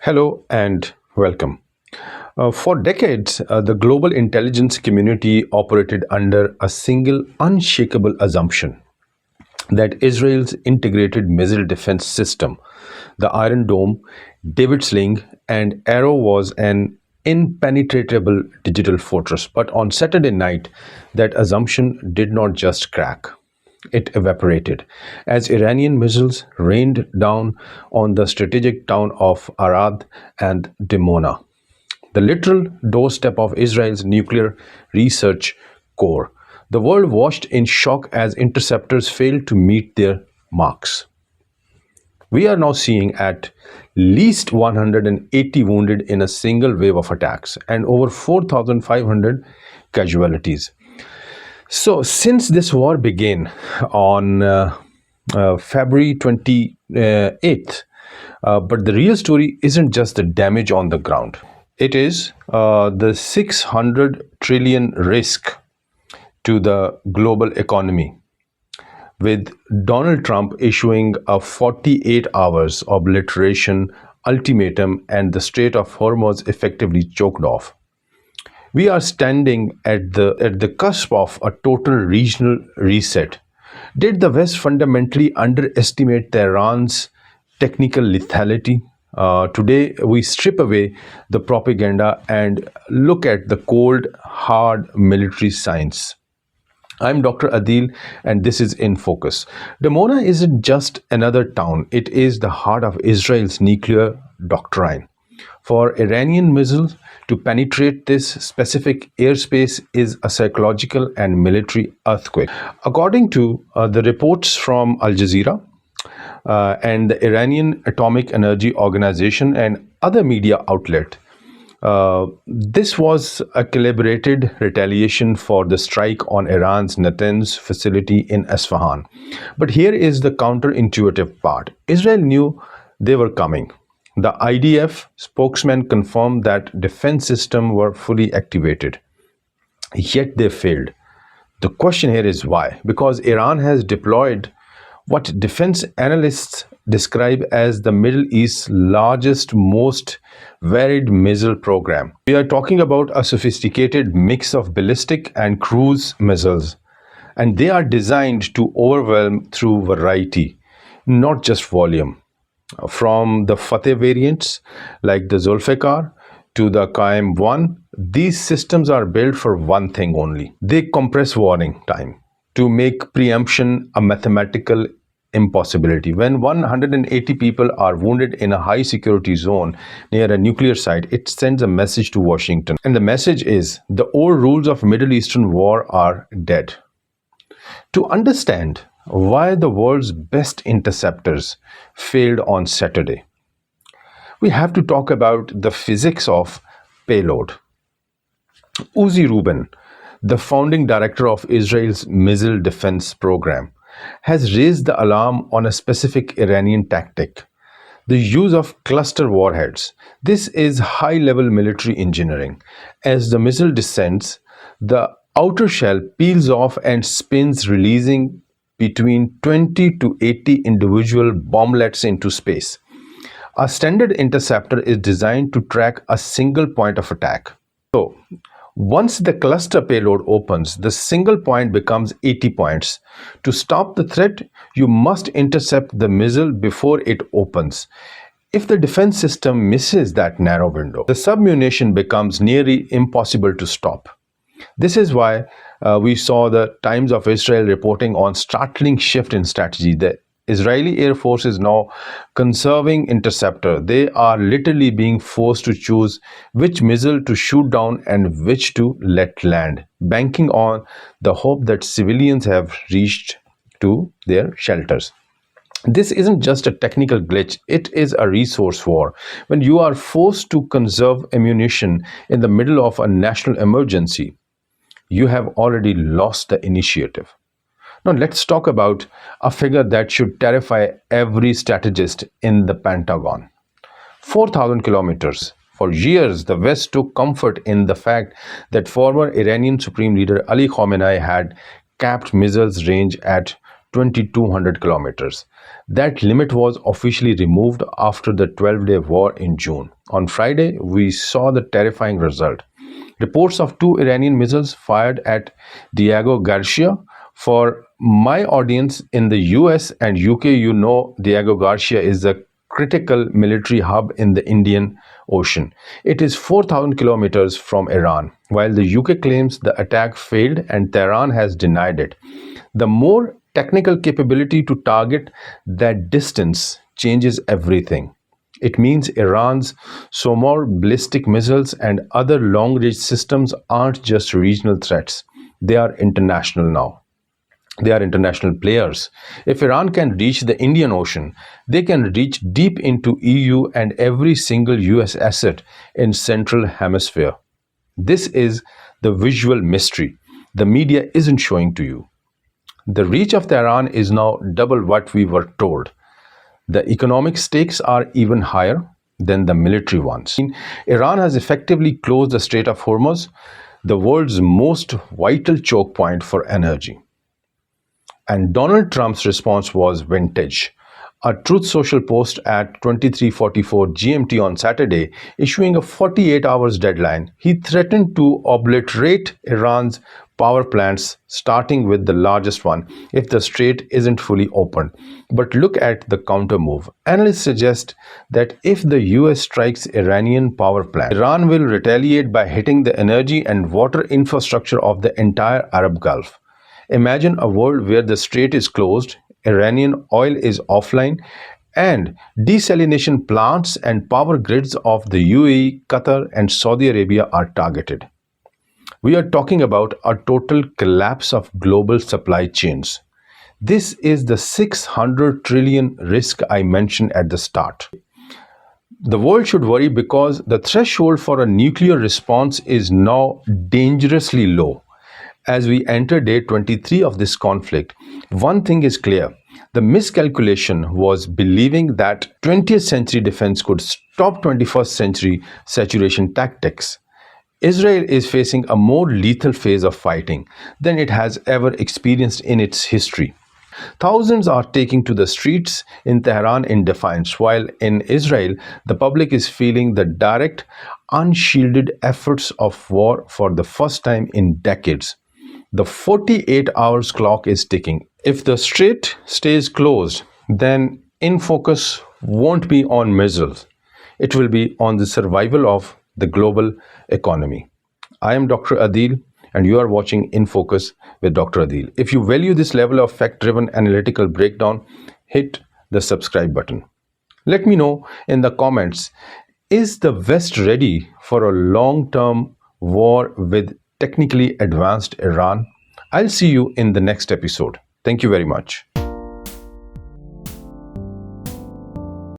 Hello and welcome. For decades, the global intelligence community operated under a single unshakable assumption that Israel's integrated missile defense system, the Iron Dome, David Sling, and Arrow was an impenetrable digital fortress. But on Saturday night, that assumption did not just crack. It evaporated as Iranian missiles rained down on the strategic town of Arad and Dimona, the literal doorstep of Israel's nuclear research core. The world watched in shock as interceptors failed to meet their marks. We are now seeing at least 180 wounded in a single wave of attacks and over 4,500 casualties. So, since this war began on February 28th, but the real story isn't just the damage on the ground. It is the 600 trillion risk to the global economy, with Donald Trump issuing a 48 hours obliteration ultimatum and the Strait of Hormuz effectively choked off. We are standing at the cusp of a total regional reset. Did the West fundamentally underestimate Iran's technical lethality? Today, we strip away the propaganda and look at the cold, hard military science. I'm Dr. Adeel, and this is In Focus. Dimona isn't just another town, it is the heart of Israel's nuclear doctrine. For Iranian missiles to penetrate this specific airspace is a psychological and military earthquake. According to the reports from Al Jazeera and the Iranian Atomic Energy Organization and other media outlets, this was a calibrated retaliation for the strike on Iran's Natanz facility in Isfahan. But here is the counterintuitive part. Israel knew they were coming. The IDF spokesman confirmed that defense systems were fully activated, yet they failed. The question here is why? Because Iran has deployed what defense analysts describe as the Middle East's largest, most varied missile program. We are talking about a sophisticated mix of ballistic and cruise missiles, and they are designed to overwhelm through variety, not just volume. From the Fateh variants like the Zulfikar to the Qaim 1, these systems are built for one thing only. They compress warning time to make preemption a mathematical impossibility. When 180 people are wounded in a high security zone near a nuclear site, it sends a message to Washington. And the message is the old rules of Middle Eastern war are dead. To understand why the world's best interceptors failed on Saturday, we have to talk about the physics of Payload. Uzi Rubin, the founding director of Israel's missile defense program, has raised the alarm on a specific Iranian tactic: the use of cluster warheads. This is high-level military engineering. As the missile descends, the outer shell peels off and spins, releasing between 20 to 80 individual bomblets into space. A standard interceptor is designed to track a single point of attack. So, once the cluster payload opens, the single point becomes 80 points. To stop the threat, you must intercept the missile before it opens. If the defense system misses that narrow window, the submunition becomes nearly impossible to stop. This is why we saw the Times of Israel reporting on startling shift in strategy. The Israeli Air Force is now conserving interceptor. They are literally being forced to choose which missile to shoot down and which to let land, banking on the hope that civilians have reached to their shelters. This isn't just a technical glitch, it is a resource war. When you are forced to conserve ammunition in the middle of a national emergency, you have already lost the initiative. Now let's talk about a figure that should terrify every strategist in the Pentagon. 4,000 kilometers. For years, the West took comfort in the fact that former Iranian Supreme Leader Ali Khamenei had capped missiles range at 2,200 kilometers. That limit was officially removed after the 12-day war in June. On Friday, we saw the terrifying result. Reports of 2 Iranian missiles fired at Diego Garcia. For my audience in the US and UK, you know Diego Garcia is a critical military hub in the Indian Ocean. It is 4,000 kilometers from Iran, while the UK claims the attack failed and Tehran has denied it. The more technical capability to target that distance changes everything. It means Iran's SOMOR ballistic missiles and other long-range systems aren't just regional threats. They are international now. They are international players. If Iran can reach the Indian Ocean, they can reach deep into EU and every single US asset in Central Hemisphere. This is the visual mystery the media isn't showing to you. The reach of Tehran is now double what we were told. The economic stakes are even higher than the military ones. Iran has effectively closed the Strait of Hormuz, the world's most vital choke point for energy. And Donald Trump's response was vintage. A Truth Social post at 23:44 GMT on Saturday, issuing a 48 hours deadline, he threatened to obliterate Iran's power plants, starting with the largest one, if the strait isn't fully opened. But look at the counter move. Analysts suggest that if the US strikes Iranian power plant, Iran will retaliate by hitting the energy and water infrastructure of the entire Arab Gulf. Imagine a world where the strait is closed, Iranian oil is offline, and desalination plants and power grids of the UAE, Qatar, and Saudi Arabia are targeted. We are talking about a total collapse of global supply chains. This is the 600 trillion risk I mentioned at the start. The world should worry because the threshold for a nuclear response is now dangerously low. As we enter day 23 of this conflict, one thing is clear. The miscalculation was believing that 20th century defense could stop 21st century saturation tactics. Israel is facing a more lethal phase of fighting than it has ever experienced in its history. Thousands are taking to the streets in Tehran in defiance, while in Israel, the public is feeling the direct, unshielded efforts of war for the first time in decades. The 48 hours clock is ticking. If the strait stays closed, then in focus won't be on missiles. It will be on the survival of the global economy. I am Dr. Adeel, and you are watching In Focus with Dr. Adeel. If you value this level of fact-driven analytical breakdown, hit the subscribe button. Let me know in the comments, is the West ready for a long-term war with technically advanced Iran? I'll see you in the next episode. Thank you very much.